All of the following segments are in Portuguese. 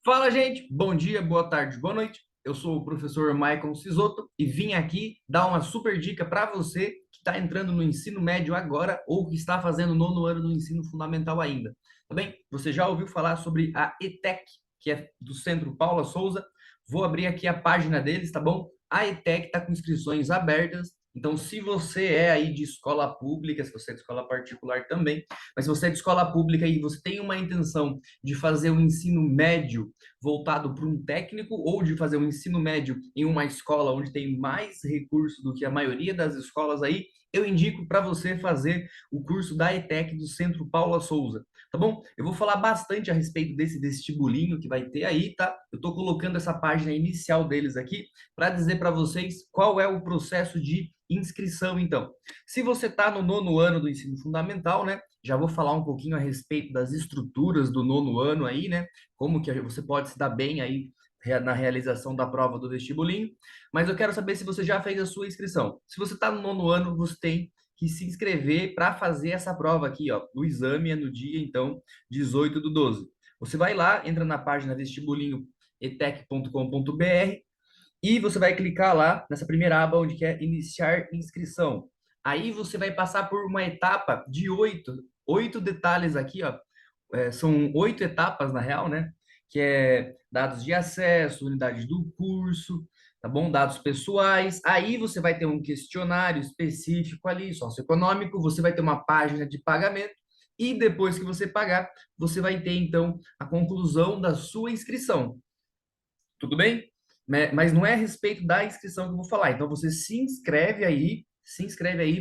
Fala, gente! Bom dia, boa tarde, boa noite. Eu sou o professor Maicon Sisoto e vim aqui dar uma super dica para você que está entrando no ensino médio agora ou que está fazendo o nono ano do ensino fundamental ainda. Tá bem? Você já ouviu falar sobre a ETEC, que é do Centro Paula Souza? Vou abrir aqui a página deles, tá bom? A ETEC está com inscrições abertas. Então, se você é aí de escola pública, se você é de escola particular também, mas se você é de escola pública e você tem uma intenção de fazer um ensino médio voltado para um técnico ou de fazer um ensino médio em uma escola onde tem mais recursos do que a maioria das escolas aí, eu indico para você fazer o curso da ETEC do Centro Paula Souza, tá bom? Eu vou falar bastante a respeito desse vestibulinho que vai ter aí, tá? Eu estou colocando essa página inicial deles aqui para dizer para vocês qual é o processo de inscrição, então. Se você está no nono ano do ensino fundamental, né? Já vou falar um pouquinho a respeito das estruturas do nono ano aí, né? Como que você pode se dar bem aí na realização da prova do vestibulinho, mas eu quero saber se você já fez a sua inscrição. Se você está no nono ano, você tem que se inscrever para fazer essa prova aqui, ó. O exame é no dia, então, 18/12. Você vai lá, entra na página vestibulinhoetec.com.br e você vai clicar lá nessa primeira aba onde quer iniciar inscrição. Aí você vai passar por uma etapa de oito detalhes aqui, ó. São oito etapas, na real, né? Que é dados de acesso, unidade do curso, tá bom? Dados pessoais. Aí você vai ter um questionário específico ali, socioeconômico, você vai ter uma página de pagamento, e depois que você pagar, você vai ter, então, a conclusão da sua inscrição. Tudo bem? Mas não é a respeito da inscrição que eu vou falar. Então você se inscreve aí,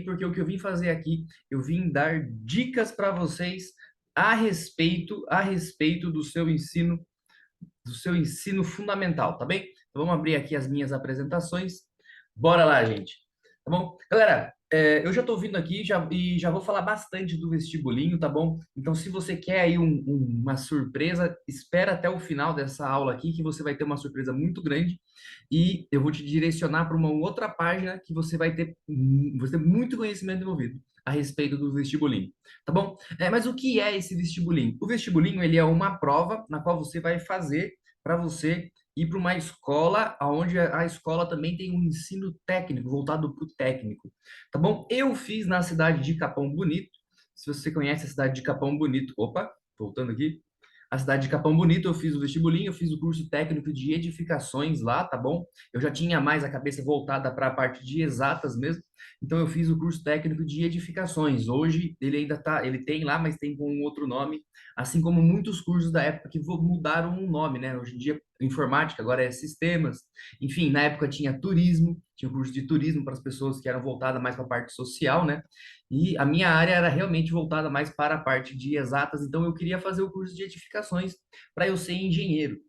porque o que eu vim fazer aqui, eu vim dar dicas para vocês a respeito do seu ensino fundamental, tá bem? Então vamos abrir aqui as minhas apresentações. Bora lá, gente. Tá bom? Galera, eu já estou vindo aqui e já vou falar bastante do vestibulinho, tá bom? Então, se você quer aí uma surpresa, espera até o final dessa aula aqui, que você vai ter uma surpresa muito grande e eu vou te direcionar para uma outra página que você ter muito conhecimento envolvido a respeito do vestibulinho, tá bom? Mas o que é esse vestibulinho? O vestibulinho, ele é uma prova na qual você vai fazer para você ir para uma escola onde a escola também tem um ensino técnico, voltado para o técnico, tá bom? Eu fiz na cidade de Capão Bonito. Se você conhece a cidade de Capão Bonito, opa, voltando aqui, a cidade de Capão Bonito, eu fiz o vestibulinho, eu fiz o curso técnico de edificações lá, tá bom? Eu já tinha mais a cabeça voltada para a parte de exatas mesmo, então eu fiz o curso técnico de edificações. Hoje ele ainda tá, ele tem lá, mas tem com um outro nome, assim como muitos cursos da época que mudaram o nome, né? Hoje em dia informática, agora é sistemas. Enfim, na época tinha turismo, tinha o curso de turismo para as pessoas que eram voltadas mais para a parte social, né? E a minha área era realmente voltada mais para a parte de exatas, então eu queria fazer o curso de edificações para eu ser engenheiro.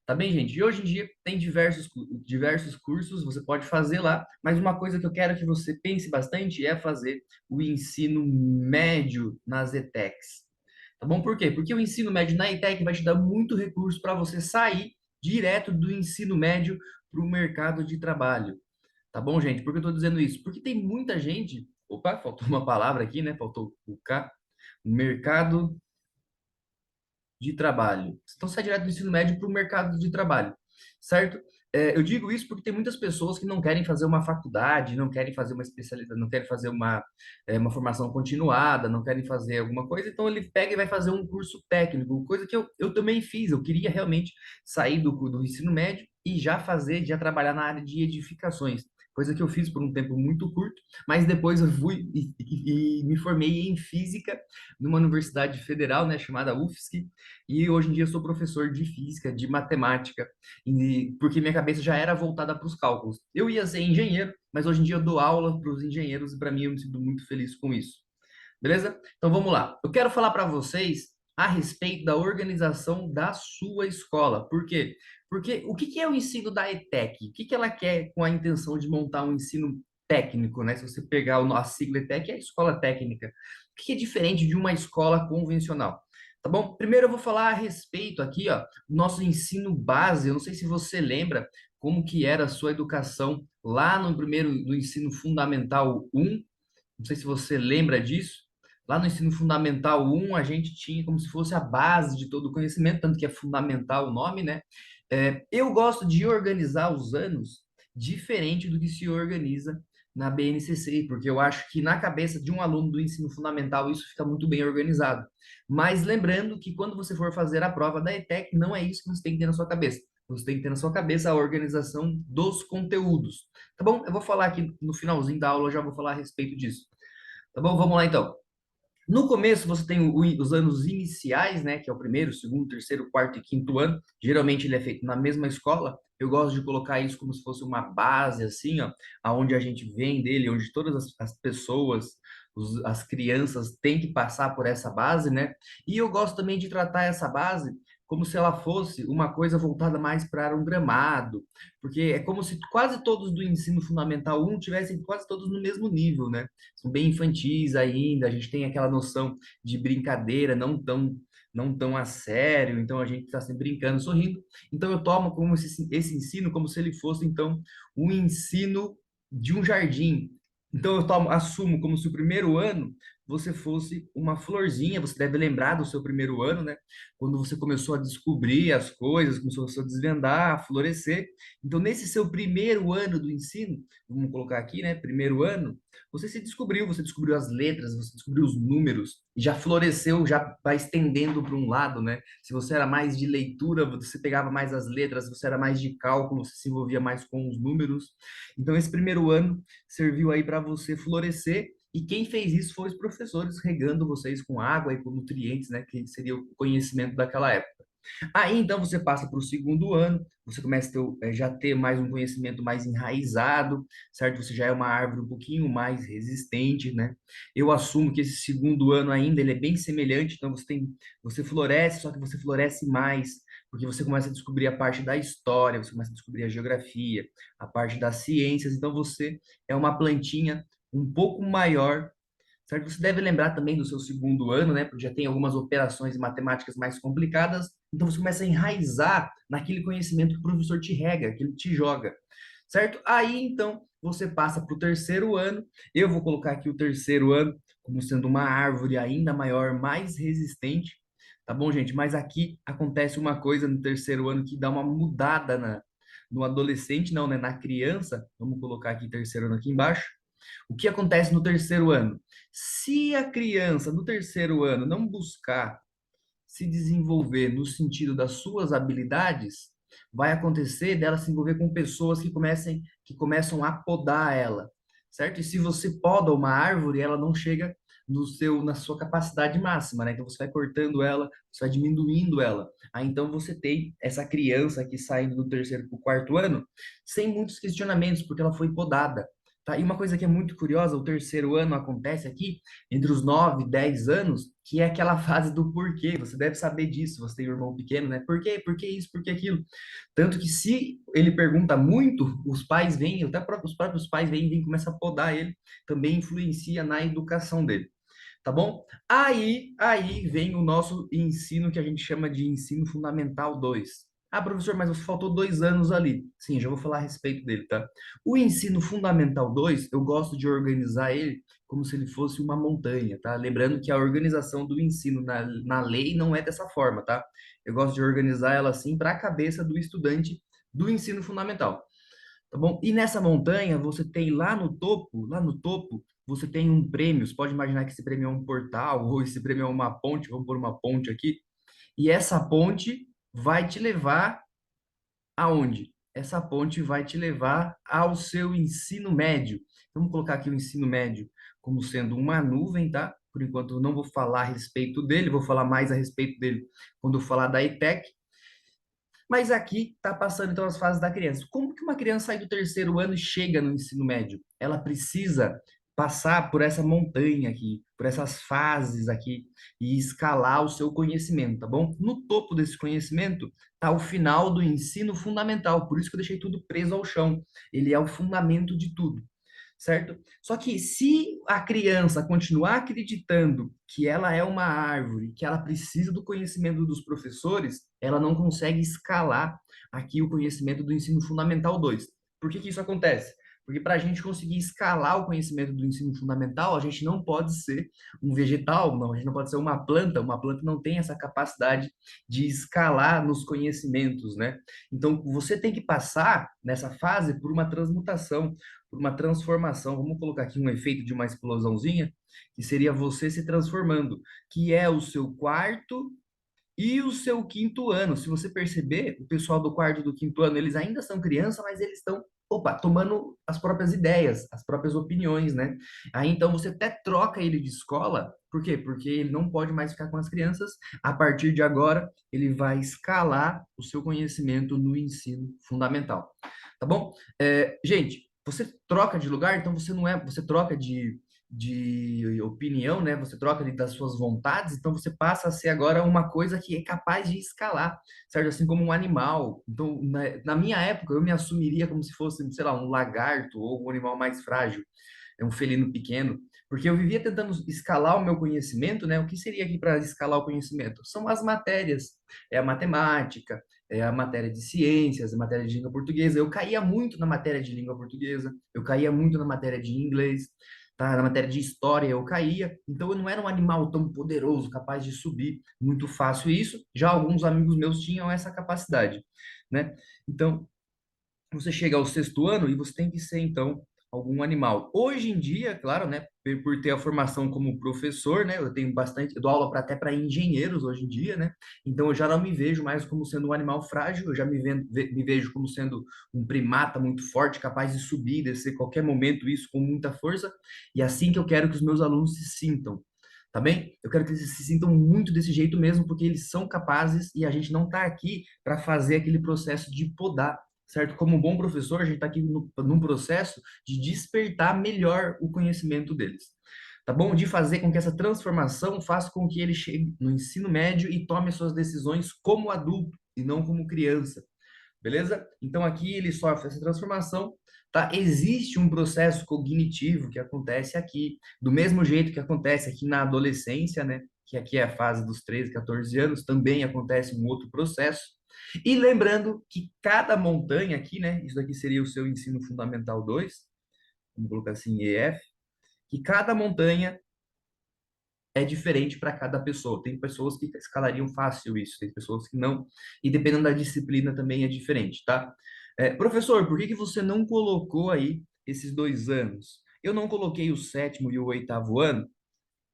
Tá bem, gente? E hoje em dia tem diversos cursos, você pode fazer lá, mas uma coisa que eu quero que você pense bastante é fazer o ensino médio nas ETECs. Tá bom? Por quê? Porque o ensino médio na ETEC vai te dar muito recurso para você sair direto do ensino médio para o mercado de trabalho. Tá bom, gente? Por que eu estou dizendo isso? Porque tem muita gente. Opa, faltou uma palavra aqui, né? Faltou o K. Mercado de trabalho. Então, sai direto do ensino médio para o mercado de trabalho, certo? Eu digo isso porque tem muitas pessoas que não querem fazer uma faculdade, não querem fazer uma especialidade, não querem fazer uma formação continuada, não querem fazer alguma coisa, então ele pega e vai fazer um curso técnico, coisa que eu também fiz. Eu queria realmente sair do ensino médio e já trabalhar na área de edificações, coisa que eu fiz por um tempo muito curto, mas depois eu fui e me formei em física numa universidade federal, né, chamada UFSC, e hoje em dia eu sou professor de física, de matemática, porque minha cabeça já era voltada para os cálculos. Eu ia ser engenheiro, mas hoje em dia eu dou aula para os engenheiros e para mim eu me sinto muito feliz com isso. Beleza? Então vamos lá. Eu quero falar para vocês a respeito da organização da sua escola. Por quê? Porque o que que é o ensino da ETEC? O que que ela quer com a intenção de montar um ensino técnico, né? Se você pegar a sigla ETEC, é a escola técnica. O que que é diferente de uma escola convencional? Tá bom? Primeiro eu vou falar a respeito aqui, ó, do nosso ensino base. Eu não sei se você lembra como que era a sua educação lá no ensino fundamental 1. Não sei se você lembra disso. Lá no ensino fundamental um a gente tinha como se fosse a base de todo o conhecimento, tanto que é fundamental o nome, né? Eu gosto de organizar os anos diferente do que se organiza na BNCC, porque eu acho que na cabeça de um aluno do ensino fundamental isso fica muito bem organizado. Mas lembrando que quando você for fazer a prova da ETEC, não é isso que você tem que ter na sua cabeça. Você tem que ter na sua cabeça a organização dos conteúdos. Tá bom? Eu vou falar aqui no finalzinho da aula, eu já vou falar a respeito disso. Tá bom? Vamos lá então. No começo, você tem os anos iniciais, né, que é o primeiro, segundo, terceiro, quarto e quinto ano. Geralmente ele é feito na mesma escola. Eu gosto de colocar isso como se fosse uma base, assim, ó, aonde a gente vem dele, onde todas as pessoas, as crianças têm que passar por essa base, né? E eu gosto também de tratar essa base como se ela fosse uma coisa voltada mais para um gramado, porque é como se quase todos do ensino fundamental um tivessem quase todos no mesmo nível, né? São bem infantis ainda, a gente tem aquela noção de brincadeira, não tão a sério, então a gente está sempre brincando, sorrindo. Então eu tomo como esse ensino como se ele fosse então um ensino de um jardim. Então eu assumo como se o primeiro ano você fosse uma florzinha, você deve lembrar do seu primeiro ano, né? Quando você começou a descobrir as coisas, começou a florescer, a florescer. Então, nesse seu primeiro ano do ensino, vamos colocar aqui, né? Primeiro ano, você descobriu as letras, você descobriu os números, e já floresceu, já vai estendendo para um lado, né? Se você era mais de leitura, você pegava mais as letras, se você era mais de cálculo, você se envolvia mais com os números. Então, esse primeiro ano serviu aí para você florescer, e quem fez isso foi os professores regando vocês com água e com nutrientes, né? Que seria o conhecimento daquela época. Aí então você passa para o segundo ano, você começa a ter, já ter mais um conhecimento mais enraizado, certo? Você já é uma árvore um pouquinho mais resistente, né? Eu assumo que esse segundo ano ainda ele é bem semelhante, então você floresce, só que você floresce mais, porque você começa a descobrir a parte da história, você começa a descobrir a geografia, a parte das ciências, então você é uma plantinha um pouco maior, certo? Você deve lembrar também do seu segundo ano, né? Porque já tem algumas operações matemáticas mais complicadas. Então você começa a enraizar naquele conhecimento que o professor te rega, que ele te joga, certo? Aí então você passa para o terceiro ano. Eu vou colocar aqui o terceiro ano como sendo uma árvore ainda maior, mais resistente, tá bom, gente? Mas aqui acontece uma coisa no terceiro ano que dá uma mudada no adolescente, não, né? Na criança. Vamos colocar aqui terceiro ano aqui embaixo. O que acontece no terceiro ano? Se a criança no terceiro ano não buscar se desenvolver no sentido das suas habilidades, vai acontecer dela se envolver com pessoas que começam a podar ela, certo? E se você poda uma árvore, ela não chega na sua capacidade máxima, né? Então você vai cortando ela, você vai diminuindo ela. Aí então você tem essa criança que saindo do terceiro para o quarto ano sem muitos questionamentos, porque ela foi podada. Tá? E uma coisa que é muito curiosa, o terceiro ano acontece aqui entre os 9 e 10 anos, que é aquela fase do porquê. Você deve saber disso, você tem um irmão pequeno, né? Por quê? Por que isso? Por que aquilo? Tanto que se ele pergunta muito, os pais vêm, até os próprios pais vêm e começam a podar ele, também influencia na educação dele. Tá bom? Aí vem o nosso ensino que a gente chama de ensino fundamental 2. Ah, professor, mas você faltou 2 anos ali. Sim, já vou falar a respeito dele, tá? O ensino fundamental 2 eu gosto de organizar ele como se ele fosse uma montanha, tá? Lembrando que a organização do ensino na lei não é dessa forma, tá? Eu gosto de organizar ela assim para a cabeça do estudante do ensino fundamental, tá bom? E nessa montanha você tem lá no topo, você tem um prêmio. Você pode imaginar que esse prêmio é um portal ou esse prêmio é uma ponte, vamos pôr uma ponte aqui. E essa ponte vai te levar aonde? Essa ponte vai te levar ao seu ensino médio. Vamos colocar aqui o ensino médio como sendo uma nuvem, tá? Por enquanto eu não vou falar a respeito dele, vou falar mais a respeito dele quando eu falar da ETEC. Mas aqui está passando então as fases da criança. Como que uma criança sai do terceiro ano e chega no ensino médio? Ela precisa passar por essa montanha aqui, por essas fases aqui e escalar o seu conhecimento, tá bom? No topo desse conhecimento está o final do ensino fundamental, por isso que eu deixei tudo preso ao chão. Ele é o fundamento de tudo, certo? Só que se a criança continuar acreditando que ela é uma árvore, que ela precisa do conhecimento dos professores, ela não consegue escalar aqui o conhecimento do ensino fundamental 2. Por que que isso acontece? Porque para a gente conseguir escalar o conhecimento do ensino fundamental, a gente não pode ser um vegetal, não, a gente não pode ser uma planta não tem essa capacidade de escalar nos conhecimentos, né? Então, você tem que passar nessa fase por uma transmutação, por uma transformação. Vamos colocar aqui um efeito de uma explosãozinha, que seria você se transformando, que é o seu quarto e o seu quinto ano. Se você perceber, o pessoal do quarto e do quinto ano, eles ainda são criança, mas eles estão, opa, tomando as próprias ideias, as próprias opiniões, né? Aí então você até troca ele de escola, por quê? Porque ele não pode mais ficar com as crianças. A partir de agora, ele vai escalar o seu conhecimento no ensino fundamental. Tá bom? Gente, você troca de lugar, então você não é, você troca de opinião, né? Você troca ali das suas vontades, então você passa a ser agora uma coisa que é capaz de escalar, certo? Assim como um animal. Então, na minha época, eu me assumiria como se fosse, sei lá, um lagarto ou um animal mais frágil, é um felino pequeno, porque eu vivia tentando escalar o meu conhecimento, né? O que seria aqui para escalar o conhecimento? São as matérias, é a matemática, é a matéria de ciências, a matéria de língua portuguesa. Eu caía muito na matéria de língua portuguesa, eu caía muito na matéria de inglês, tá? Na matéria de história eu caía, então eu não era um animal tão poderoso, capaz de subir muito fácil isso. Já alguns amigos meus tinham essa capacidade, né? Então, você chega ao sexto ano e você tem que ser, então, algum animal. Hoje em dia, claro, né, por ter a formação como professor, né, eu tenho bastante, eu dou aula até para engenheiros hoje em dia, né, então eu já não me vejo mais como sendo um animal frágil, eu já me vejo como sendo um primata muito forte, capaz de subir e descer a qualquer momento, isso com muita força, e é assim que eu quero que os meus alunos se sintam. Tá bem? Eu quero que eles se sintam muito desse jeito mesmo, porque eles são capazes e a gente não está aqui para fazer aquele processo de podar, certo? Como um bom professor, a gente está aqui num processo de despertar melhor o conhecimento deles, tá bom? De fazer com que essa transformação faça com que ele chegue no ensino médio e tome suas decisões como adulto e não como criança, beleza? Então aqui ele sofre essa transformação, tá? Existe um processo cognitivo que acontece aqui, do mesmo jeito que acontece aqui na adolescência, né? Que aqui é a fase dos 13, 14 anos, também acontece um outro processo. E lembrando que cada montanha aqui, né? Isso aqui seria o seu ensino fundamental 2, vamos colocar assim, EF, que cada montanha é diferente para cada pessoa. Tem pessoas que escalariam fácil isso, tem pessoas que não, e dependendo da disciplina também é diferente, tá? Professor, por que que você não colocou aí esses 2 anos? Eu não coloquei o sétimo e o oitavo ano,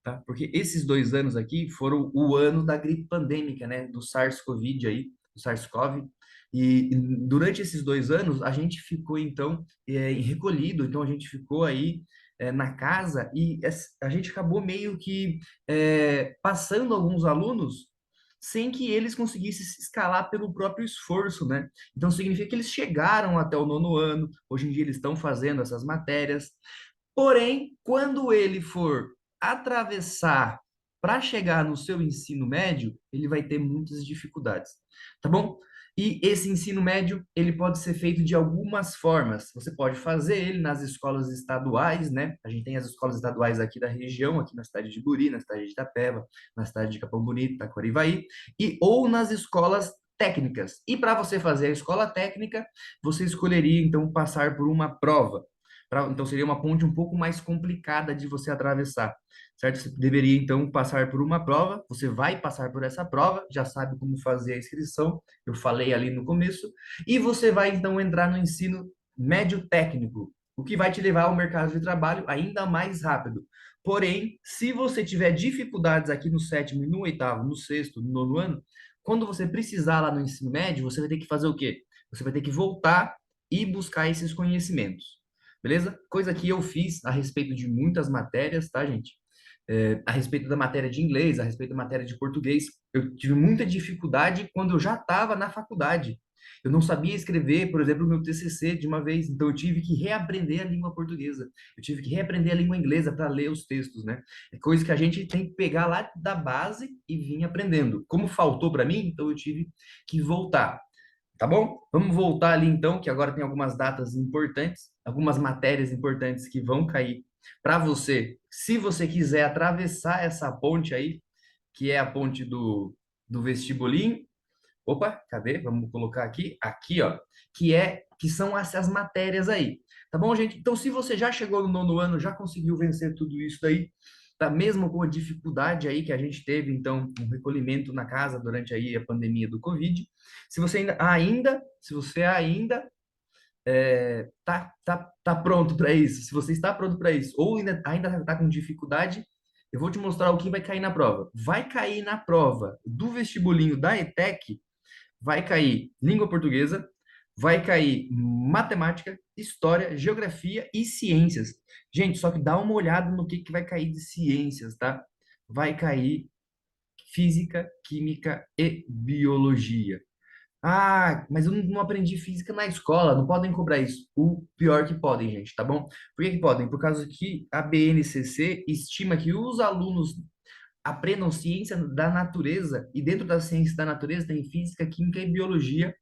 tá? Porque esses 2 anos aqui foram o ano da gripe pandêmica, né? Do SARS-CoV aí, do SARS-CoV. E durante esses 2 anos, a gente ficou, então, recolhido. Então, a gente ficou aí na casa e a gente acabou meio que passando alguns alunos sem que eles conseguissem se escalar pelo próprio esforço, né? Então, significa que eles chegaram até o nono ano. Hoje em dia, eles estão fazendo essas matérias. Porém, quando ele for atravessar para chegar no seu ensino médio, ele vai ter muitas dificuldades, tá bom? E esse ensino médio, ele pode ser feito de algumas formas. Você pode fazer ele nas escolas estaduais, né? A gente tem as escolas estaduais aqui da região, aqui na cidade de Buri, na cidade de Itapeva, na cidade de Capão Bonito, Taquarivaí, e ou nas escolas técnicas. E para você fazer a escola técnica, você escolheria então passar por uma prova. Então, seria uma ponte um pouco mais complicada de você atravessar, certo? Você deveria, então, passar por uma prova. Você vai passar por essa prova, já sabe como fazer a inscrição, eu falei ali no começo, e você vai, então, entrar no ensino médio técnico, o que vai te levar ao mercado de trabalho ainda mais rápido. Porém, se você tiver dificuldades aqui no sétimo e no oitavo, no sexto, no nono ano, quando você precisar lá no ensino médio, você vai ter que fazer o quê? Você vai ter que voltar e buscar esses conhecimentos. Beleza? Coisa que eu fiz a respeito de muitas matérias, tá, gente? A respeito da matéria de inglês, a respeito da matéria de português, eu tive muita dificuldade quando eu já estava na faculdade. Eu não sabia escrever, por exemplo, o meu TCC de uma vez, então eu tive que reaprender a língua portuguesa. Eu tive que reaprender a língua inglesa para ler os textos, né? É coisa que a gente tem que pegar lá da base e vir aprendendo. Como faltou para mim, então eu tive que voltar. Tá bom? Vamos voltar ali então, que agora tem algumas datas importantes, algumas matérias importantes que vão cair para você. Se você quiser atravessar essa ponte aí, que é a ponte do vestibulinho. Opa, cadê? Vamos colocar aqui. Aqui, ó. Que é que são essas matérias aí. Tá bom, gente? Então, se você já chegou no nono ano, já conseguiu vencer tudo isso daí, tá? Mesmo com a dificuldade aí que a gente teve, então, um recolhimento na casa durante aí a pandemia do Covid. Se você se você ainda tá pronto para isso, se você está pronto para isso, ou ainda está com dificuldade, eu vou te mostrar o que vai cair na prova. Vai cair na prova do vestibulinho da ETEC, vai cair língua portuguesa, vai cair matemática, história, geografia e ciências. Gente, só que dá uma olhada no que vai cair de ciências, tá? Vai cair física, química e biologia. Ah, mas eu não aprendi física na escola, não podem cobrar isso. O pior que podem, gente, tá bom? Por que que podem? Por causa que a BNCC estima que os alunos aprendam ciência da natureza, e dentro da ciência da natureza tem física, química e biologia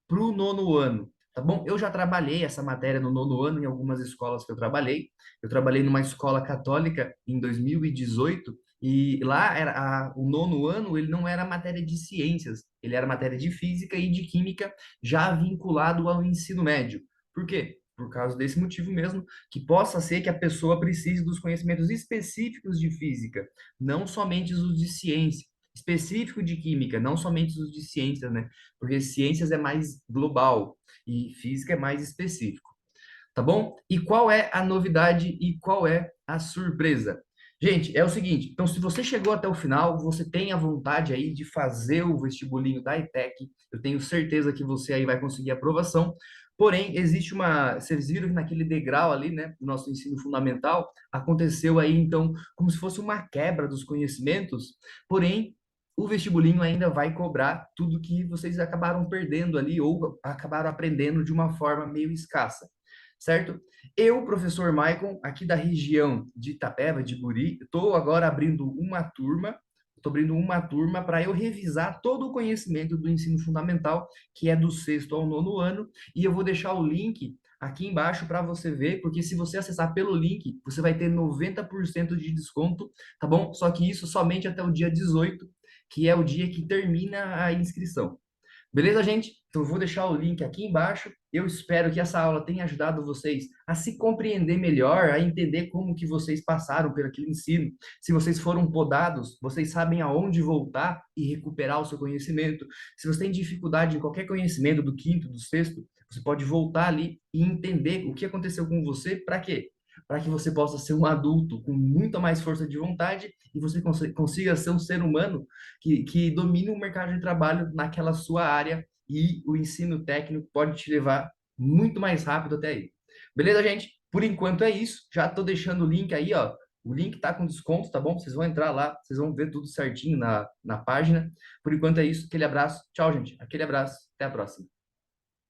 para o nono ano, tá bom? Eu já trabalhei essa matéria no nono ano em algumas escolas que eu trabalhei. Eu trabalhei numa escola católica em 2018 e lá o nono ano ele não era matéria de ciências, ele era matéria de física e de química já vinculado ao ensino médio. Por quê? Por causa desse motivo mesmo, que possa ser que a pessoa precise dos conhecimentos específicos de física, não somente os de ciência, específico de química, não somente os de ciência, né? Porque ciências é mais global e física é mais específico, tá bom? E qual é a novidade e qual é a surpresa? Gente, é o seguinte, então se você chegou até o final, você tem a vontade aí de fazer o vestibulinho da ETEC, eu tenho certeza que você aí vai conseguir aprovação. Porém, existe vocês viram que naquele degrau ali, né, do nosso ensino fundamental, aconteceu aí então como se fosse uma quebra dos conhecimentos, porém o vestibulinho ainda vai cobrar tudo que vocês acabaram perdendo ali ou acabaram aprendendo de uma forma meio escassa, certo? Eu, professor Maicon, aqui da região de Itapeva, de Guri, estou agora abrindo uma turma para eu revisar todo o conhecimento do ensino fundamental, que é do sexto ao nono ano, e eu vou deixar o link aqui embaixo para você ver, porque se você acessar pelo link, você vai ter 90% de desconto, tá bom? Só que isso somente até o dia 18, que é o dia que termina a inscrição. Beleza, gente? Então, eu vou deixar o link aqui embaixo. Eu espero que essa aula tenha ajudado vocês a se compreender melhor, a entender como que vocês passaram por aquele ensino. Se vocês foram podados, vocês sabem aonde voltar e recuperar o seu conhecimento. Se você tem dificuldade em qualquer conhecimento do quinto, do sexto, você pode voltar ali e entender o que aconteceu com você, para quê? Para que você possa ser um adulto com muita mais força de vontade e você consiga ser um ser humano que domine o mercado de trabalho naquela sua área e o ensino técnico pode te levar muito mais rápido até aí. Beleza, gente? Por enquanto é isso. Já estou deixando o link aí, ó. O link tá com desconto, tá bom? Vocês vão entrar lá, vocês vão ver tudo certinho na página. Por enquanto é isso. Aquele abraço. Tchau, gente. Aquele abraço. Até a próxima.